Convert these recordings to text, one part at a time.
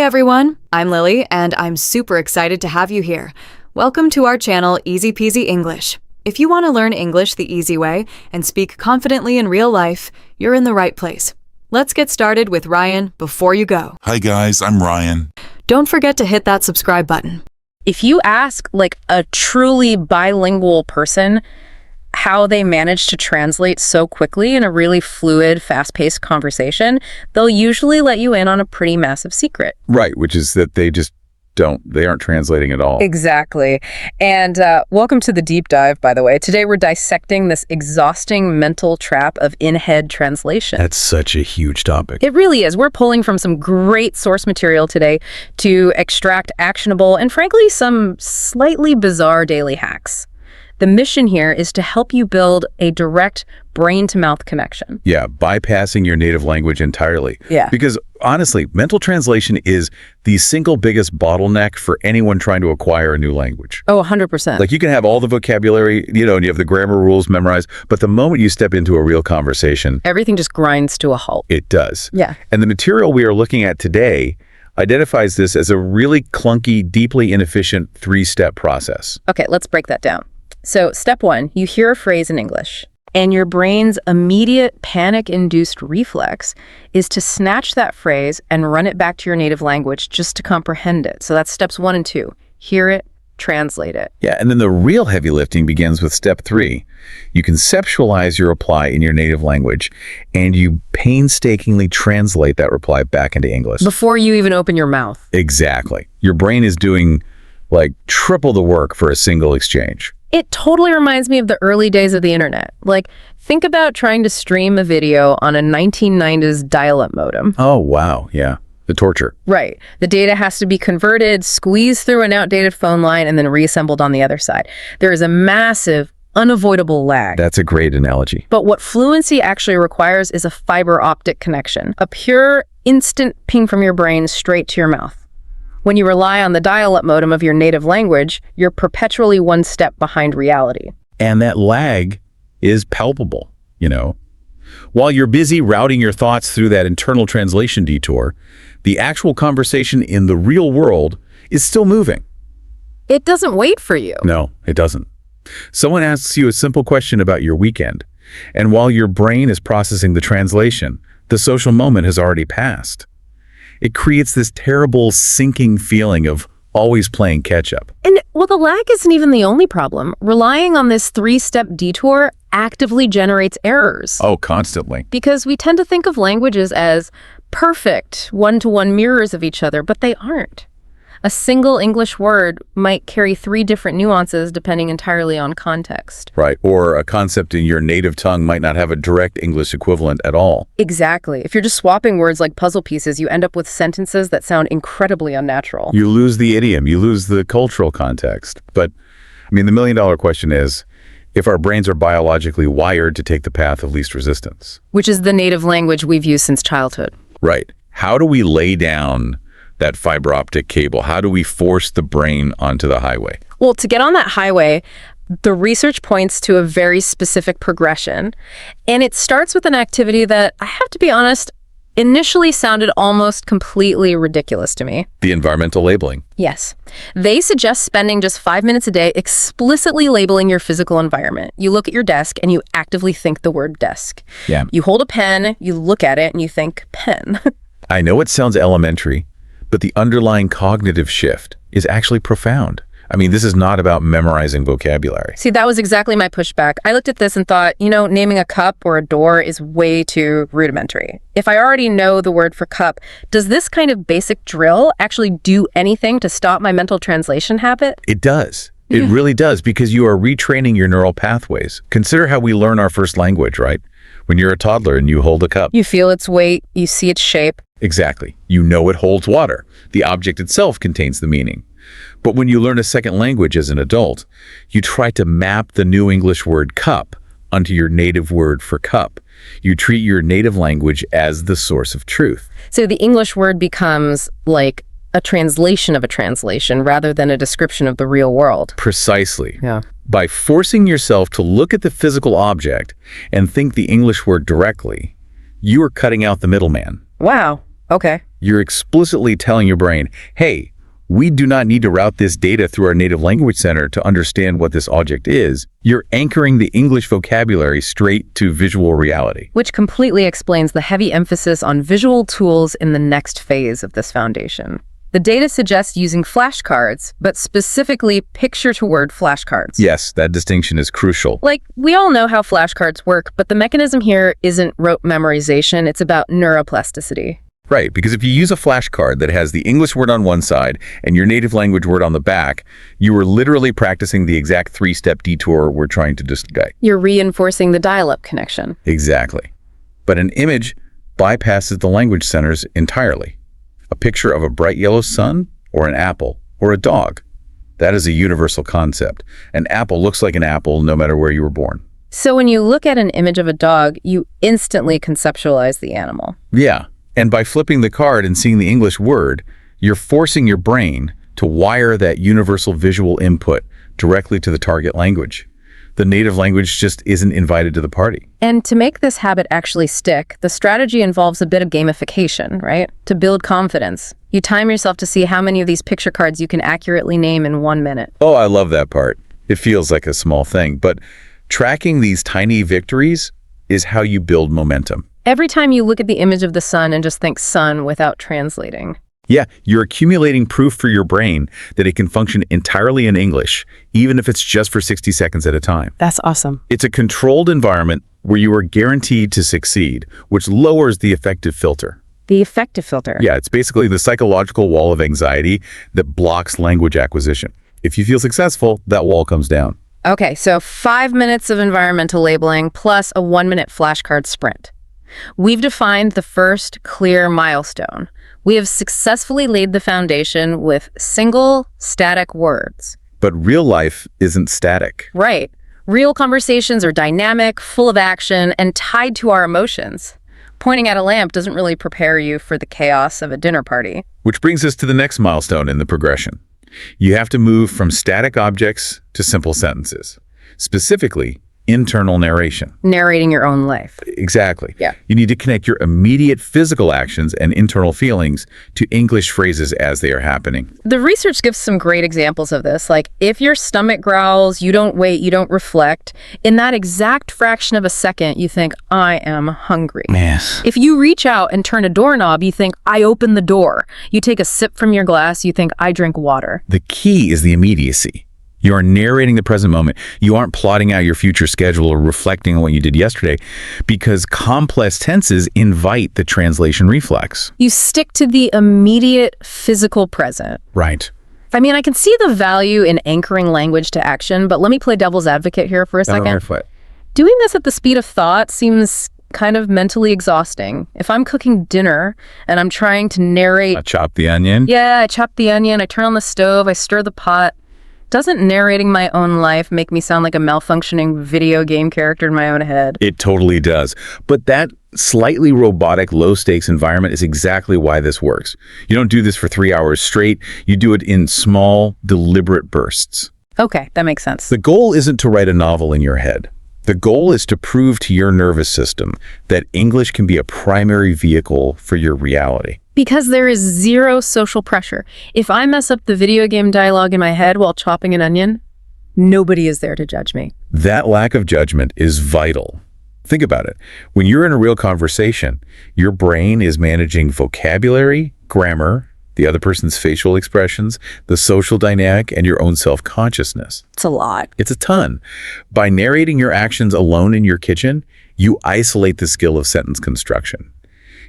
everyone, I'm Lily, and I'm super excited to have you here. Welcome to our channel, Easy Peasy English. If you want to learn English the easy way and speak confidently in real life, you're in the right place. Let's get started with Ryan before you go. Hi guys, I'm Ryan. Don't forget to hit that subscribe button. If you ask like a truly bilingual person how they manage to translate so quickly in a really fluid, fast-paced conversation, they'll usually let you in on a pretty massive secret. Right, which is that they aren't translating at all. Exactly. And welcome to the deep dive, by the way. Today we're dissecting this exhausting mental trap of in-head translation. That's such a huge topic. It really is. We're pulling from some great source material today to extract actionable and frankly some slightly bizarre daily hacks. The mission here is to help you build a direct brain-to-mouth connection. Yeah, bypassing your native language entirely. Yeah. Because honestly, mental translation is the single biggest bottleneck for anyone trying to acquire a new language. Oh, 100%. Like you can have all the vocabulary, and you have the grammar rules memorized, but the moment you step into a real conversation, everything just grinds to a halt. it does. Yeah. And the material we are looking at today identifies this as a really clunky, deeply inefficient three-step process. Okay, let's break that down. So step one, you hear a phrase in English, and your brain's immediate panic-induced reflex is to snatch that phrase and run it back to your native language just to comprehend it. So that's steps 1 and 2. Hear it, translate it. Yeah, and then the real heavy lifting begins with step 3. You conceptualize your reply in your native language, and you painstakingly translate that reply back into English. Before you even open your mouth. Exactly. Your brain is doing like triple the work for a single exchange. It totally reminds me of the early days of the internet. Like, think about trying to stream a video on a 1990s dial-up modem. Oh, wow. Yeah. The torture. Right. The data has to be converted, squeezed through an outdated phone line, and then reassembled on the other side. There is a massive, unavoidable lag. That's a great analogy. But what Fluency actually requires is a fiber optic connection, a pure, instant ping from your brain straight to your mouth. When you rely on the dial-up modem of your native language, you're perpetually one step behind reality. And that lag is palpable, While you're busy routing your thoughts through that internal translation detour, the actual conversation in the real world is still moving. It doesn't wait for you. No, it doesn't. Someone asks you a simple question about your weekend, and while your brain is processing the translation, the social moment has already passed. It creates this terrible sinking feeling of always playing catch-up. And, well, the lag isn't even the only problem. Relying on this 3-step detour actively generates errors. Oh, constantly. Because we tend to think of languages as perfect, one-to-one mirrors of each other, but they aren't. A single English word might carry 3 different nuances depending entirely on context. Right, or a concept in your native tongue might not have a direct English equivalent at all. Exactly. If you're just swapping words like puzzle pieces, you end up with sentences that sound incredibly unnatural. You lose the idiom, you lose the cultural context. But, the million-dollar question is, if our brains are biologically wired to take the path of least resistance. Which is the native language we've used since childhood. Right. How do we lay down that fiber optic cable? How do we force the brain onto the highway? Well, to get on that highway, the research points to a very specific progression. And it starts with an activity that, I have to be honest, initially sounded almost completely ridiculous to me. The environmental labeling. Yes. They suggest spending just 5 minutes a day explicitly labeling your physical environment. You look at your desk and you actively think the word desk. Yeah. You hold a pen, you look at it, and you think pen. I know it sounds elementary, but the underlying cognitive shift is actually profound. This is not about memorizing vocabulary. See, that was exactly my pushback. I looked at this and thought, naming a cup or a door is way too rudimentary. If I already know the word for cup, does this kind of basic drill actually do anything to stop my mental translation habit? It does. It really does, because you are retraining your neural pathways. Consider how we learn our first language, right? When you're a toddler and you hold a cup. You feel its weight, you see its shape. Exactly. You know it holds water. The object itself contains the meaning. But when you learn a second language as an adult, you try to map the new English word cup onto your native word for cup. You treat your native language as the source of truth. So the English word becomes like a translation of a translation rather than a description of the real world. Precisely. Yeah. By forcing yourself to look at the physical object and think the English word directly, you are cutting out the middleman. Wow. Okay. You're explicitly telling your brain, hey, we do not need to route this data through our native language center to understand what this object is. You're anchoring the English vocabulary straight to visual reality. Which completely explains the heavy emphasis on visual tools in the next phase of this foundation. The data suggests using flashcards, but specifically picture-to-word flashcards. Yes, that distinction is crucial. Like, we all know how flashcards work, but the mechanism here isn't rote memorization, it's about neuroplasticity. Right, because if you use a flashcard that has the English word on one side and your native language word on the back, you are literally practicing the exact three-step detour we're trying to disguise. You're reinforcing the dial-up connection. Exactly. But an image bypasses the language centers entirely. A picture of a bright yellow sun, or an apple, or a dog. That is a universal concept. An apple looks like an apple no matter where you were born. So when you look at an image of a dog, you instantly conceptualize the animal. Yeah, and by flipping the card and seeing the English word, you're forcing your brain to wire that universal visual input directly to the target language. The native language just isn't invited to the party. And to make this habit actually stick, the strategy involves a bit of gamification, right? To build confidence. You time yourself to see how many of these picture cards you can accurately name in 1 minute. Oh, I love that part. It feels like a small thing, but tracking these tiny victories is how you build momentum. Every time you look at the image of the sun and just think sun without translating. Yeah, you're accumulating proof for your brain that it can function entirely in English, even if it's just for 60 seconds at a time. That's awesome. It's a controlled environment where you are guaranteed to succeed, which lowers the affective filter. The affective filter. Yeah, it's basically the psychological wall of anxiety that blocks language acquisition. If you feel successful, that wall comes down. Okay, so 5 minutes of environmental labeling plus a 1-minute flashcard sprint. We've defined the first clear milestone. We have successfully laid the foundation with single, static words. But real life isn't static. Right. Real conversations are dynamic, full of action, and tied to our emotions. Pointing at a lamp doesn't really prepare you for the chaos of a dinner party. Which brings us to the next milestone in the progression. You have to move from static objects to simple sentences. Specifically, internal narration. Narrating your own life. Exactly. Yeah. You need to connect your immediate physical actions and internal feelings to English phrases as they are happening. The research gives some great examples of this. Like, if your stomach growls, you don't wait, you don't reflect. In that exact fraction of a second, you think, I am hungry. Yes. If you reach out and turn a doorknob, you think, I open the door. You take a sip from your glass, you think, I drink water. The key is the immediacy. You are narrating the present moment. You aren't plotting out your future schedule or reflecting on what you did yesterday, because complex tenses invite the translation reflex. You stick to the immediate physical present. Right. I mean, I can see the value in anchoring language to action, but let me play devil's advocate here for a second. Doing this at the speed of thought seems kind of mentally exhausting. If I'm cooking dinner and I'm trying to narrate... Chop the onion? Yeah, I chop the onion, I turn on the stove, I stir the pot. Doesn't narrating my own life make me sound like a malfunctioning video game character in my own head? It totally does. But that slightly robotic, low-stakes environment is exactly why this works. You don't do this for 3 hours straight. You do it in small, deliberate bursts. Okay, that makes sense. The goal isn't to write a novel in your head. The goal is to prove to your nervous system that English can be a primary vehicle for your reality. Because there is zero social pressure. If I mess up the video game dialogue in my head while chopping an onion, nobody is there to judge me. That lack of judgment is vital. Think about it. When you're in a real conversation, your brain is managing vocabulary, grammar, the other person's facial expressions, the social dynamic, and your own self-consciousness. It's a lot. It's a ton. By narrating your actions alone in your kitchen, you isolate the skill of sentence construction.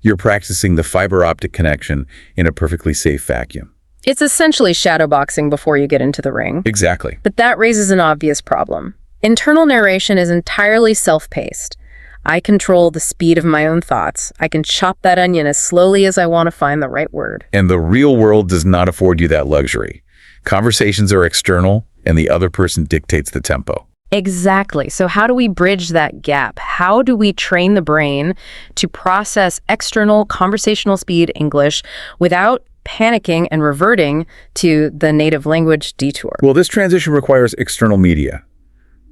You're practicing the fiber optic connection in a perfectly safe vacuum. It's essentially shadowboxing before you get into the ring. Exactly. But that raises an obvious problem. Internal narration is entirely self-paced. I control the speed of my own thoughts. I can chop that onion as slowly as I want to find the right word. And the real world does not afford you that luxury. Conversations are external, and the other person dictates the tempo. Exactly. So how do we bridge that gap? How do we train the brain to process external conversational speed English without panicking and reverting to the native language detour? Well, this transition requires external media,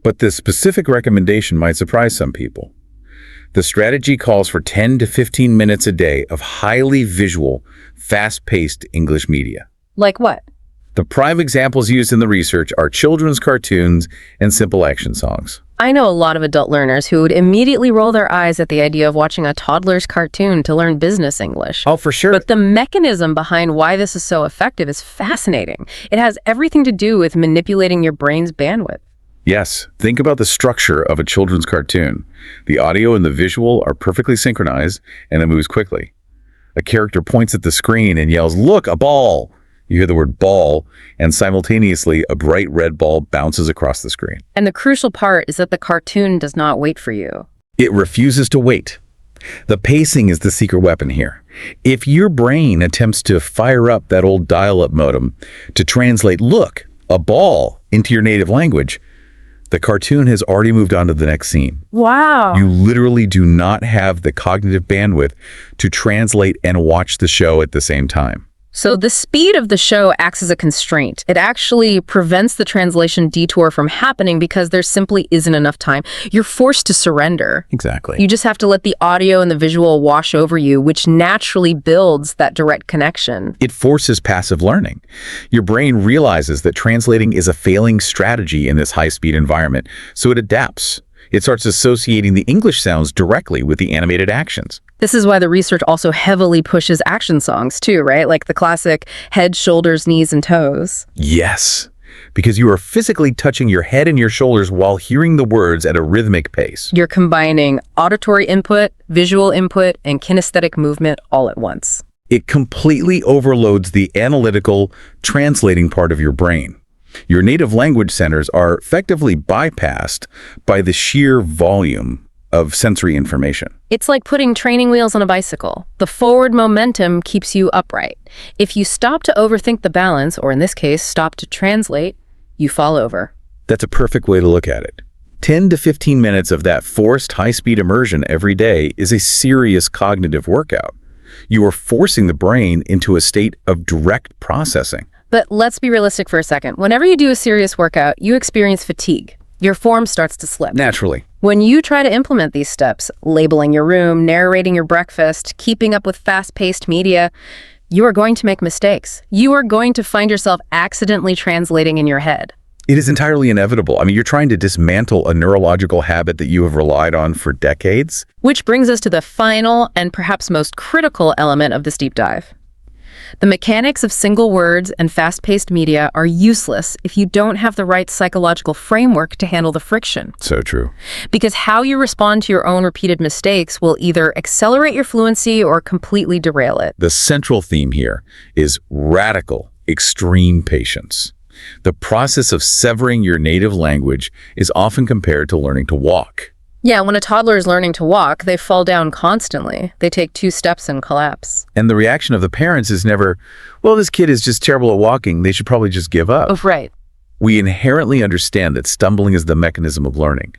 but this specific recommendation might surprise some people. The strategy calls for 10 to 15 minutes a day of highly visual, fast-paced English media. Like what? The prime examples used in the research are children's cartoons and simple action songs. I know a lot of adult learners who would immediately roll their eyes at the idea of watching a toddler's cartoon to learn business English. Oh, for sure. But the mechanism behind why this is so effective is fascinating. It has everything to do with manipulating your brain's bandwidth. Yes, think about the structure of a children's cartoon. The audio and the visual are perfectly synchronized, and it moves quickly. A character points at the screen and yells, "Look, a ball!" You hear the word ball, and simultaneously a bright red ball bounces across the screen. And the crucial part is that the cartoon does not wait for you. It refuses to wait. The pacing is the secret weapon here. If your brain attempts to fire up that old dial-up modem to translate "look, a ball" into your native language, the cartoon has already moved on to the next scene. Wow. You literally do not have the cognitive bandwidth to translate and watch the show at the same time. So the speed of the show acts as a constraint. It actually prevents the translation detour from happening because there simply isn't enough time. You're forced to surrender. Exactly. You just have to let the audio and the visual wash over you, which naturally builds that direct connection. It forces passive learning. Your brain realizes that translating is a failing strategy in this high-speed environment, so it adapts. It starts associating the English sounds directly with the animated actions. This is why the research also heavily pushes action songs too, right? Like the classic head, shoulders, knees, and toes. Yes, because you are physically touching your head and your shoulders while hearing the words at a rhythmic pace. You're combining auditory input, visual input, and kinesthetic movement all at once. It completely overloads the analytical, translating part of your brain. Your native language centers are effectively bypassed by the sheer volume of sensory information. It's like putting training wheels on a bicycle. The forward momentum keeps you upright. If you stop to overthink the balance, or in this case, stop to translate, you fall over. That's a perfect way to look at it. 10 to 15 minutes of that forced high-speed immersion every day is a serious cognitive workout. You are forcing the brain into a state of direct processing. But let's be realistic for a second. Whenever you do a serious workout, you experience fatigue. Your form starts to slip. Naturally. When you try to implement these steps, labeling your room, narrating your breakfast, keeping up with fast-paced media, you are going to make mistakes. You are going to find yourself accidentally translating in your head. It is entirely inevitable. I mean, you're trying to dismantle a neurological habit that you have relied on for decades. Which brings us to the final and perhaps most critical element of this deep dive. The mechanics of single words and fast-paced media are useless if you don't have the right psychological framework to handle the friction. So true. Because how you respond to your own repeated mistakes will either accelerate your fluency or completely derail it. The central theme here is radical, extreme patience. The process of severing your native language is often compared to learning to walk. Yeah, when a toddler is learning to walk, they fall down constantly. They take 2 steps and collapse. And the reaction of the parents is never, well, this kid is just terrible at walking. They should probably just give up. Oh, right. We inherently understand that stumbling is the mechanism of learning.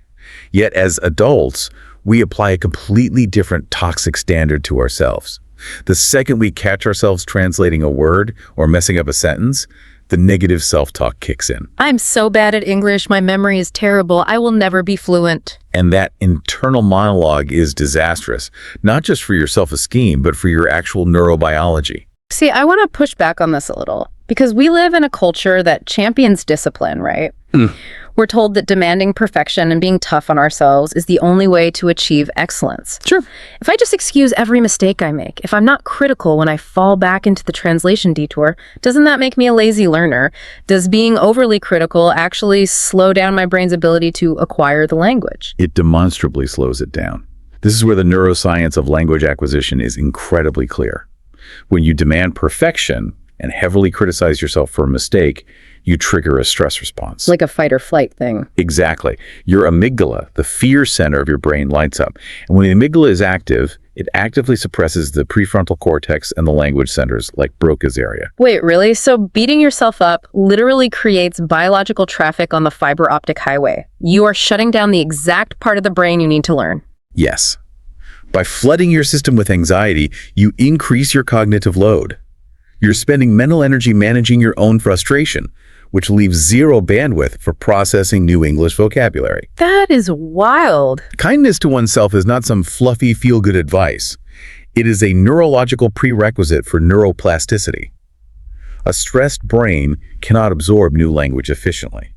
Yet as adults, we apply a completely different toxic standard to ourselves. The second we catch ourselves translating a word or messing up a sentence, the negative self-talk kicks in. I'm so bad at English. My memory is terrible. I will never be fluent. And that internal monologue is disastrous, not just for your self-esteem, but for your actual neurobiology. See, I want to push back on this a little because we live in a culture that champions discipline, right? We're told that demanding perfection and being tough on ourselves is the only way to achieve excellence. Sure. If I just excuse every mistake I make, if I'm not critical when I fall back into the translation detour, doesn't that make me a lazy learner? Does being overly critical actually slow down my brain's ability to acquire the language? It demonstrably slows it down. This is where the neuroscience of language acquisition is incredibly clear. When you demand perfection and heavily criticize yourself for a mistake, you trigger a stress response. Like a fight or flight thing. Exactly. Your amygdala, the fear center of your brain, lights up. And when the amygdala is active, it actively suppresses the prefrontal cortex and the language centers, like Broca's area. Wait, really? So beating yourself up literally creates biological traffic on the fiber optic highway. You are shutting down the exact part of the brain you need to learn. Yes. By flooding your system with anxiety, you increase your cognitive load. You're spending mental energy managing your own frustration, which leaves zero bandwidth for processing new English vocabulary. That is wild. Kindness to oneself is not some fluffy feel-good advice. It is a neurological prerequisite for neuroplasticity. A stressed brain cannot absorb new language efficiently.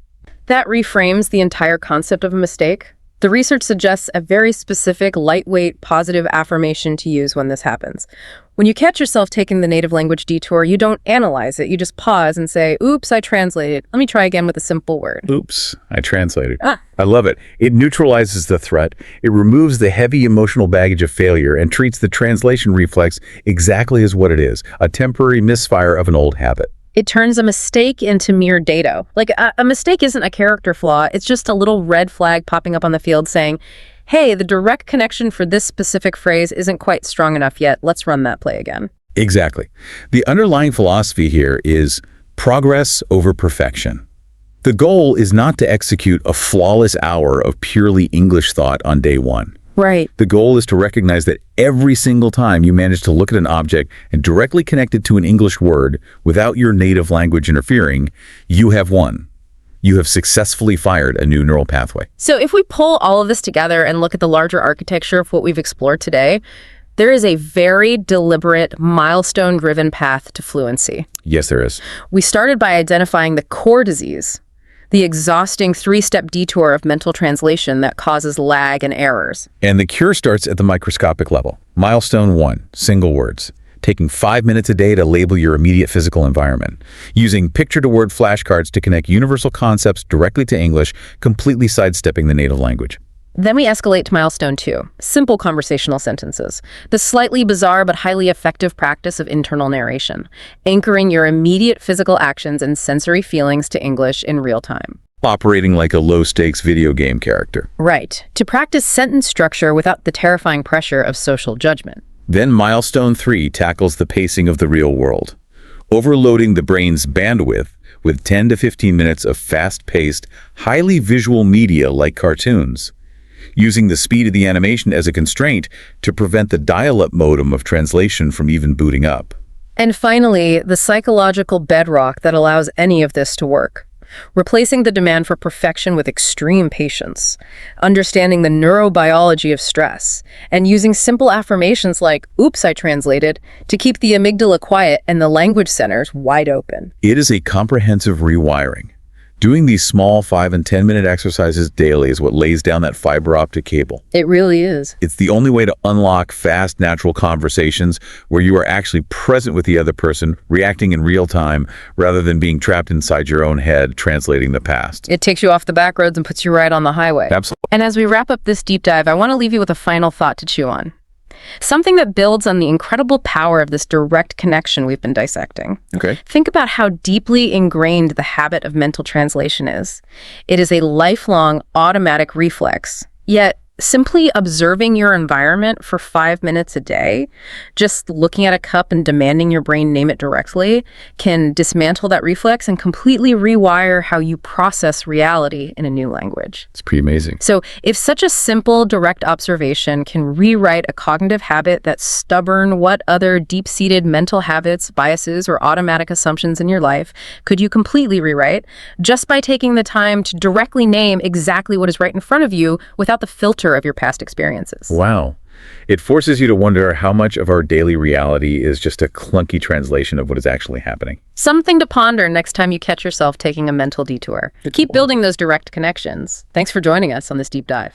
That reframes the entire concept of a mistake. The research suggests a very specific, lightweight, positive affirmation to use when this happens. When you catch yourself taking the native language detour, you don't analyze it. You just pause and say, oops, I translated. Let me try again with a simple word. Oops, I translated. I love it. It neutralizes the threat. It removes the heavy emotional baggage of failure and treats the translation reflex exactly as what it is, a temporary misfire of an old habit. It turns a mistake into mere data. Like a mistake isn't a character flaw. It's just a little red flag popping up on the field saying, hey, the direct connection for this specific phrase isn't quite strong enough yet. Let's run that play again. Exactly. The underlying philosophy here is progress over perfection. The goal is not to execute a flawless hour of purely English thought on day one. Right. The goal is to recognize that every single time you manage to look at an object and directly connect it to an English word without your native language interfering, you have won. You have successfully fired a new neural pathway. So if we pull all of this together and look at the larger architecture of what we've explored today, there is a very deliberate, milestone-driven path to fluency. Yes, there is. We started by identifying the core disease, the exhausting three-step detour of mental translation that causes lag and errors. And the cure starts at the microscopic level. Milestone 1, single words. Taking 5 minutes a day to label your immediate physical environment. Using picture-to-word flashcards to connect universal concepts directly to English, completely sidestepping the native language. Then we escalate to milestone 2, simple conversational sentences, the slightly bizarre but highly effective practice of internal narration, anchoring your immediate physical actions and sensory feelings to English in real time. Operating like a low-stakes video game character. Right, to practice sentence structure without the terrifying pressure of social judgment. Then milestone 3 tackles the pacing of the real world, overloading the brain's bandwidth with 10 to 15 minutes of fast-paced, highly visual media like cartoons, using the speed of the animation as a constraint to prevent the dial-up modem of translation from even booting up. And finally, the psychological bedrock that allows any of this to work. Replacing the demand for perfection with extreme patience, understanding the neurobiology of stress, and using simple affirmations like, oops, I translated, to keep the amygdala quiet and the language centers wide open. It is a comprehensive rewiring. Doing these small 5 and 10-minute exercises daily is what lays down that fiber optic cable. It really is. It's the only way to unlock fast, natural conversations where you are actually present with the other person, reacting in real time, rather than being trapped inside your own head, translating the past. It takes you off the back roads and puts you right on the highway. Absolutely. And as we wrap up this deep dive, I want to leave you with a final thought to chew on. Something that builds on the incredible power of this direct connection we've been dissecting. Okay. Think about how deeply ingrained the habit of mental translation is. It is a lifelong automatic reflex, yet simply observing your environment for 5 minutes a day, just looking at a cup and demanding your brain name it directly, can dismantle that reflex and completely rewire how you process reality in a new language. It's pretty amazing. So if such a simple, direct observation can rewrite a cognitive habit that's stubborn, what other deep-seated mental habits, biases, or automatic assumptions in your life could you completely rewrite just by taking the time to directly name exactly what is right in front of you without the filter of your past experiences? Wow. It forces you to wonder how much of our daily reality is just a clunky translation of what is actually happening. Something to ponder next time you catch yourself taking a mental detour. Keep building those direct connections. Thanks for joining us on this deep dive.